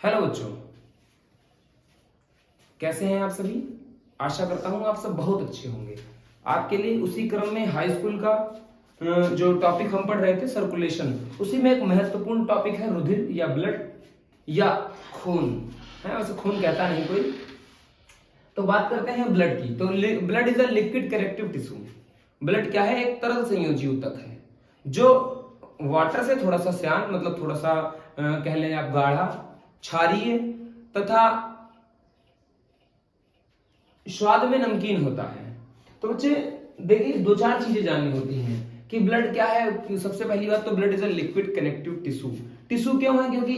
Hello बच्चों, कैसे हैं आप सभी। आशा करता हूं आप सब बहुत अच्छे होंगे। आपके लिए उसी क्रम में हाई स्कूल का जो टॉपिक हम पढ़ रहे थे सर्कुलेशन, उसी में एक महत्वपूर्ण टॉपिक है रुधिर या ब्लड या खून है। वैसे खून कहता नहीं कोई। तो बात करते हैं ब्लड की। तो blood is a liquid connective tissue. Blood क्या है? एक तरल संयोजी ऊतक है जो वाटर से थोड़ा सा श्यान, मतलब थोड़ा सा कह लें आप गाढ़ा, क्षारीय तथा स्वाद में नमकीन होता है। तो बच्चे देखिए, दो चार चीजें जाननी होती हैं कि ब्लड क्या है। सबसे पहली बात तो blood is a liquid connective tissue. Tissue क्यों है? क्योंकि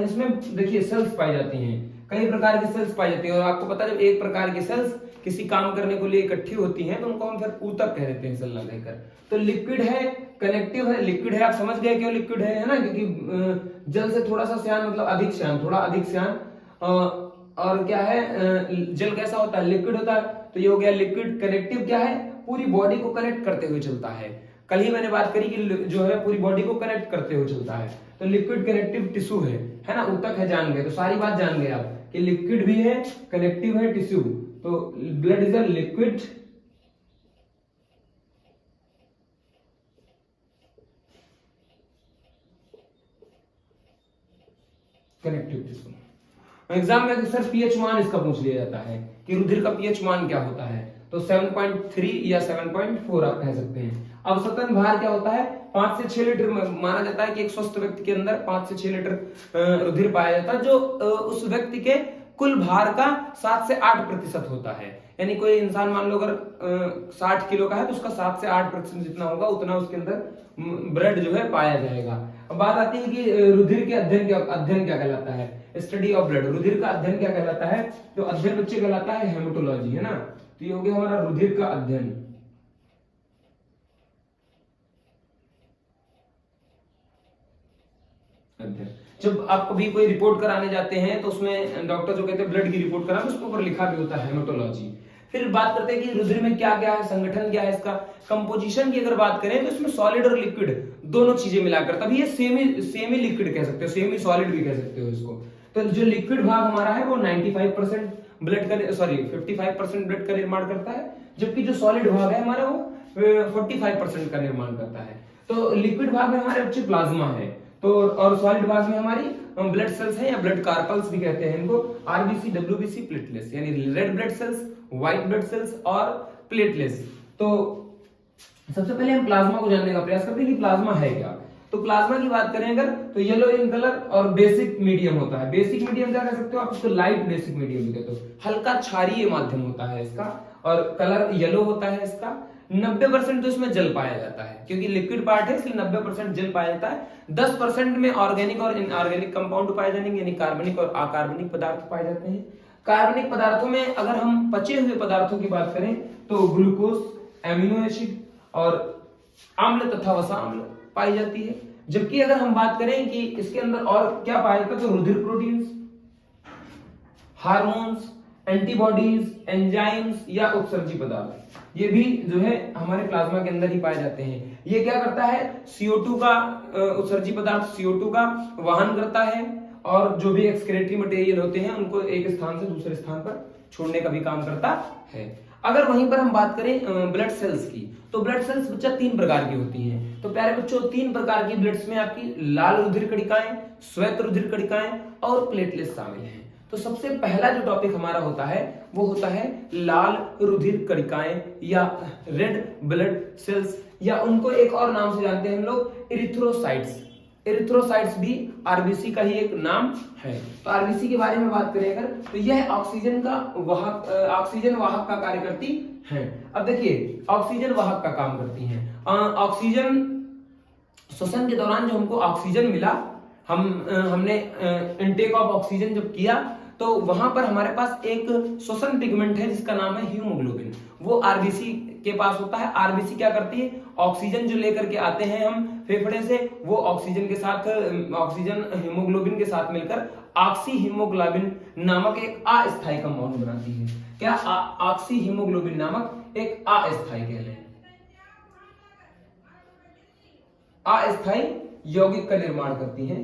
इसमें देखिए सेल्स पाई जाती हैं, कई प्रकार की सेल्स पाई जाती है। और आपको पता है जब एक प्रकार की सेल्स किसी काम करने को लिए इकट्ठी होती हैं तो उनको हम फिर ऊतक कह देते हैं, सेल लेकर। तो लिक्विड है, कनेक्टिव है। लिक्विड है, आप समझ गए क्यों लिक्विड है ना? क्योंकि जल से थोड़ा सा श्यान, मतलब अधिक श्यान, थोड़ा अधिक श्यान। और क्या है, जल कैसा होता है? लिक्विड होता है। तो ये हो गया लिक्विड। कनेक्टिव क्या है? पूरी बॉडी को कनेक्ट करते हुए चलता है। कल ही मैंने बात करी कि जो है पूरी बॉडी को कनेक्ट करते हुए चलता है। तो लिक्विड कनेक्टिव टिश्यू है ना, ऊतक है। जान गए, तो सारी बात जान गए आप कि लिक्विड भी है, कनेक्टिव है, टिश्यू। तो blood is a liquid connective tissue. Exam में सर पीएच मान इसका पूछ लिया जाता है कि रुधिर का पीएच मान क्या होता है। तो 7.3 या 7.4 आप कह सकते हैं। अवसतन भार क्या होता है? 5 से 6 लीटर माना जाता है कि एक स्वस्थ व्यक्ति के अंदर 5 से 6 लीटर रुधिर पाया जाता है, जो उस व्यक्ति के कुल भार का 7 से 8% होता है। यानी कोई इंसान मान लो अगर 60 किलो का है तो उसका 7 से 8% जितना होगा उतना उसके अंदर ब्लड जो है पाया जाएगा। अब बात आती है कि रुधिर के अध्ययन क्या कहलाता है? Study of blood. रुधिर का अध्ययन क्या कहलाता है? तो अध्ययन बच्चे कहलाता है हेमेटोलॉजी, है ना। तो ये हो गया हमारा रुधिर का अध्ययन। अध्ययन जब आप कभी कोई रिपोर्ट कराने जाते हैं तो उसमें डॉक्टर जो कहते हैं ब्लड की रिपोर्ट करा, उसके ऊपर लिखा भी होता है हेमेटोलॉजी। फिर बात करते हैं कि रुधिर में क्या क्या है, संगठन क्या है इसका। कंपोजिशन की अगर बात करें तो इसमें सॉलिड और लिक्विड दोनों चीजें मिलाकर, तभी ये सेमी लिक्विड कह सकते हो, सेमी सॉलिड भी कह सकते हो इसको। तो जो लिक्विड भाग हमारा है वो 95% ब्लड का, सॉरी 55% ब्लड का निर्माण करता है, जबकि जो सॉलिड भाग है हमारा वो 45% का निर्माण करता है। तो लिक्विड भाग में हमारे बच्चे प्लाज्मा है, तो और सॉलिड भाग में हमारी ब्लड सेल्स है या ब्लड कार्पल्स भी कहते हैं इनको। आरबीसी, डब्ल्यूबीसी, प्लेटलेट्स, यानी red blood cells, white blood cells और प्लेटलेट्स। तो सबसे पहले हम प्लाज्मा को जानने का प्रयास करते हैं कि प्लाज्मा है क्या। तो प्लाज्मा की बात करें अगर, तो येलो इन कलर और बेसिक मीडियम होता है। बेसिक मीडियम क्या कह सकते हो आप? इसको लाइट बेसिक मीडियम भी कहते हो। हल्का क्षारीय माध्यम होता है इसका, और कलर येलो होता है इसका। 90% तो इसमें जल पाया जाता है, क्योंकि लिक्विड पार्ट है इसलिए 90% जल पाया जाता है। 10% में ऑर्गेनिक और इनऑर्गेनिक कंपाउंड पाए जाएंगे, यानी कार्बनिक और अकार्बनिक पदार्थ पाए जाते हैं। कार्बनिक पदार्थों में अगर हम पचे हुए पदार्थों की बात करें तो ग्लूकोज, एमिनो एसिड और अम्ल तथा वसा अम्ल पाई जाती है। जबकि अगर हम बात करें कि इसके अंदर और क्या पाया जाता है, तो रुधिर प्रोटीन्स, हार्मोन्स, एंटीबॉडीज, एंजाइम्स या उत्सर्जी पदार्थ, ये भी जो है हमारे प्लाज्मा के अंदर ही पाए जाते हैं। ये क्या करता है? CO2 का, उत्सर्जी पदार्थ CO2 का वहन करता है, और जो भी एक्सक्रीटरी मटेरियल होते हैं उनको एक स्थान से दूसरे स्थान पर छोड़ने का भी काम करता है। अगर वहीं पर हम बात करें ब्लड सेल्स की, तो ब्लड सेल्स बच्चा 3 प्रकार की होती हैं। तो प्यारे बच्चों, 3 प्रकार की ब्लड्स में आपकी लाल रुधिर कणिकाएं, श्वेत रुधिर कणिकाएं और प्लेटलेट्स शामिल हैं। तो सबसे पहला जो टॉपिक हमारा होता है वो होता है लाल रुधिर कणिकाएं या रेड ब्लड सेल्स, या उनको एक और नाम से जानते हैं हम लोग, इरिथ्रोसाइट्स। इरिथ्रोसाइट्स भी आरबीसी का ही एक नाम है। तो आरबीसी के बारे में बात करें अगर, तो यह ऑक्सीजन वाहक का कार्य करती है। अब देखिए, ऑक्सीजन वाहक का काम करती हैं। ऑक्सीजन श्वसन के दौरान जो हमको ऑक्सीजन मिला, हमने इनटेक ऑफ ऑक्सीजन जब किया, तो वहां पर हमारे पास एक श्वसन पिगमेंट है जिसका नाम है हीमोग्लोबिन। वो आरबीसी के पास होता है। आरबीसी क्या करती है? ऑक्सीजन जो लेकर के आते हैं हम फेफड़े से, वो ऑक्सीजन के साथ, ऑक्सीजन हीमोग्लोबिन के साथ मिलकर ऑक्सी हीमोग्लोबिन नामक एक अस्थायी कंपाउंड बनाती है। क्या? ऑक्सी हीमोग्लोबिन नामक एक अस्थायी, कह लें अस्थायी यौगिक का निर्माण करती हैं।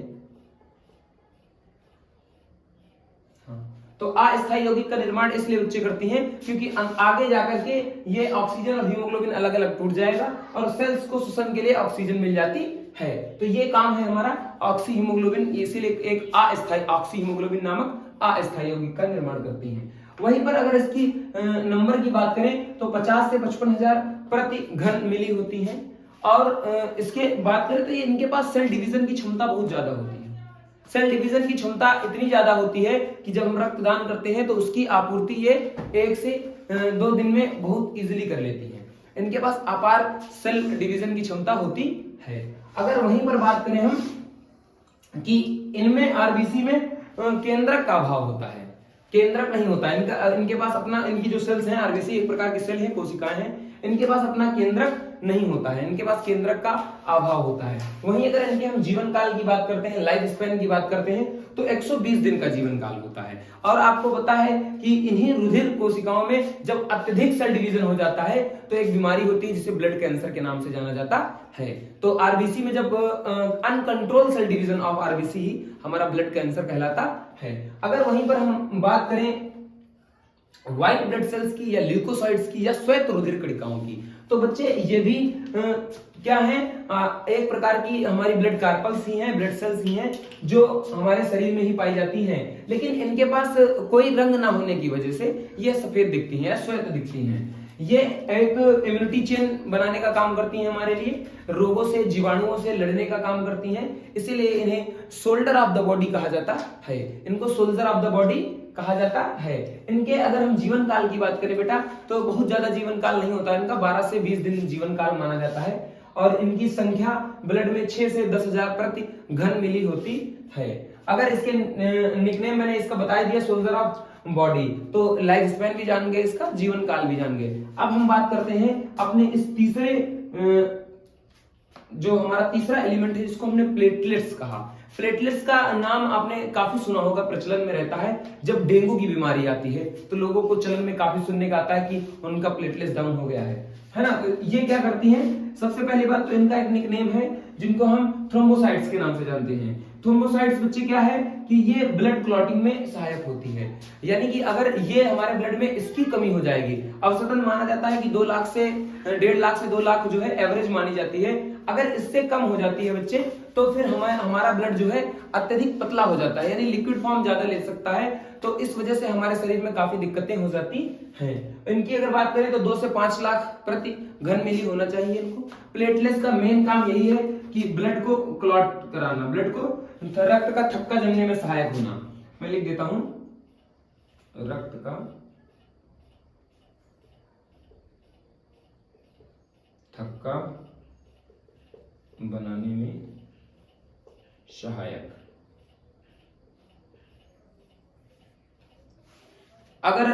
तो अस्थायी यौगिक का निर्माण इसलिए बच्चे करती हैं क्योंकि आगे जाकर के ये ऑक्सीजन और हीमोग्लोबिन अलग अलग टूट जाएगा और सेल्स को श्वसन के लिए ऑक्सीजन मिल जाती है। तो ये काम है हमारा ऑक्सी हीमोग्लोबिन, इसीलिए एक अस्थायी ऑक्सी हीमोग्लोबिन नामक अस्थायी यौगिक का निर्माण करती हैं। वहीं पर अगर इसकी नंबर की बात करें तो 50 से 55,000 प्रति घन मिली होती हैं। और इसके बात करें तो ये इनके पास सेल डिवीजन की क्षमता बहुत ज्यादा होती है। सेल डिवीजन की क्षमता इतनी ज्यादा होती है कि जब हम रक्तदान करते हैं तो उसकी आपूर्ति ये 1 से 2 दिन में बहुत इजीली कर लेती हैं। इनके पास अपार सेल डिवीजन की क्षमता होती है। अगर वहीं पर बात करें हम कि इनमें आरबीसी में केंद्रक का अभाव होता है, केंद्रक नहीं होता है इनके पास अपना, इनकी जो सेल्स हैं आरबीसी एक प्रकार की सेल है, कोशिकाएं हैं, इनके पास अपना केंद्रक नहीं होता है, इनके पास केंद्रक का अभाव होता है। वहीं अगर इनके हम जीवन काल की बात करते हैं, लाइफ स्पैन की बात करते हैं तो 120 दिन का जीवन काल होता है। और आपको पता है कि इन्हीं रुधिर कोशिकाओं में जब अत्यधिक सेल डिवीजन हो जाता है तो एक बीमारी होती है जिसे ब्लड कैंसर के नाम से जाना जाता है। तो आरबीसी में जब uncontrol cell division of RBC ही हमारा ब्लड कैंसर कहलाता है। अगर वहीं पर हम बात करें व्हाइट ब्लड सेल्स की या ल्यूकोसाइट्स की या श्वेत रुधिर कणिकाओं की, तो बच्चे ये भी क्या है, एक प्रकार की हमारी ब्लड कार्पल्स ही हैं, ब्लड सेल्स ही हैं जो हमारे शरीर में ही पाई जाती हैं। लेकिन इनके पास कोई रंग ना होने की वजह से ये सफेद दिखती हैं या श्वेत दिखती हैं। ये एक इम्यूनिटी चेन बनाने का काम करती हैं, हमारे लिए रोगों से, जीवाणुओं से लड़ने का काम करती हैं। इसीलिए इन्हें सोल्जर ऑफ द बॉडी कहा जाता है, इनको सोल्जर ऑफ द बॉडी कहा जाता है। इनके अगर हम जीवन काल की बात करें बेटा तो बहुत ज्यादा जीवन काल नहीं होता, इनका 12 से 20 दिन जीवन काल माना जाता है। और इनकी संख्या ब्लड में 6 से 10,000 प्रति घन मिली होती है। अगर इसके निकनेम मैंने इसका बता दिया सोल्जर ऑफ बॉडी, तो लाइफ स्पैन भी जान गए, इसका जीवन काल भी जान गए। अब हम बात करते हैं अपने इस तीसरे, जो हमारा तीसरा एलिमेंट है जिसको हमने प्लेटलेट्स कहा। प्लेटलेट्स का नाम आपने काफी सुना होगा, प्रचलन में रहता है। जब डेंगू की बीमारी आती है तो लोगों को चलन में काफी सुनने का आता है कि उनका प्लेटलेट्स डाउन हो गया है ना। तो ये क्या करती हैं, सबसे पहली बात तो इनका एक निकनेम है जिनको हम थ्रोम्बोसाइट्स के नाम से जानते हैं। थ्रोम्बोसाइट्स बच्चे क्या है कि ये ब्लड क्लॉटिंग में सहायक होती है। यानी कि अगर ये हमारे ब्लड में इसकी कमी हो जाएगी, औसतन माना जाता है कि 2 लाख से 1.5 लाख से 2 लाख जो है एवरेज मानी जाती है। अगर इससे कम हो जाती है बच्चे तो फिर हमारा ब्लड जो है अत्यधिक पतला हो जाता है, यानी लिक्विड फॉर्म ज्यादा ले सकता है। तो इस वजह से हमारे शरीर में काफी दिक्कतें हो जाती हैं। इनकी अगर बात करें तो 2 से 5 लाख प्रति घन मिली होना चाहिए इनको। प्लेटलेट्स का मेन काम यही है कि ब्लड को क्लॉट कराना, ब्लड को रक्त का थक्का जमने में सहायक होना। मैं लिख देता हूं, रक्त का थक्का बनाने में सहायक। अगर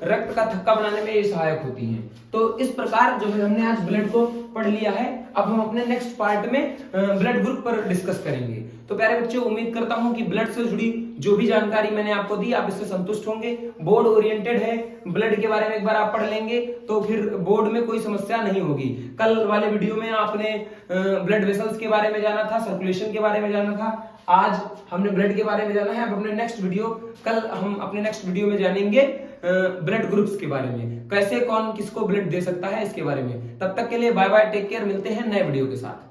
रक्त का थक्का बनाने में ये सहायक होती हैं। तो इस प्रकार जो है हमने आज ब्लड को पढ़ लिया है। अब हम अपने नेक्स्ट पार्ट में ब्लड ग्रुप पर डिस्कस करेंगे। तो प्यारे बच्चों, उम्मीद करता हूं कि ब्लड से जुड़ी जो भी जानकारी मैंने आपको दी आप इससे संतुष्ट होंगे। बोर्ड ओरिएंटेड है, ब्लड के बारे में एक बार आप पढ़ लेंगे तो फिर बोर्ड में कोई समस्या नहीं होगी। कल वाले वीडियो में आपने ब्लड वेसल्स के बारे में जाना था, सर्कुलेशन के बारे में जाना था, आज हमने ब्लड के बारे में जाना है। अब अपने नेक्स्ट वीडियो, कल हम अपने नेक्स्ट वीडियो में जानेंगे ब्लड ग्रुप्स के बारे में, कैसे कौन किसको ब्लड दे सकता है इसके बारे में। तब तक के लिए बाय बाय, टेक केयर, मिलते हैं नए वीडियो के साथ।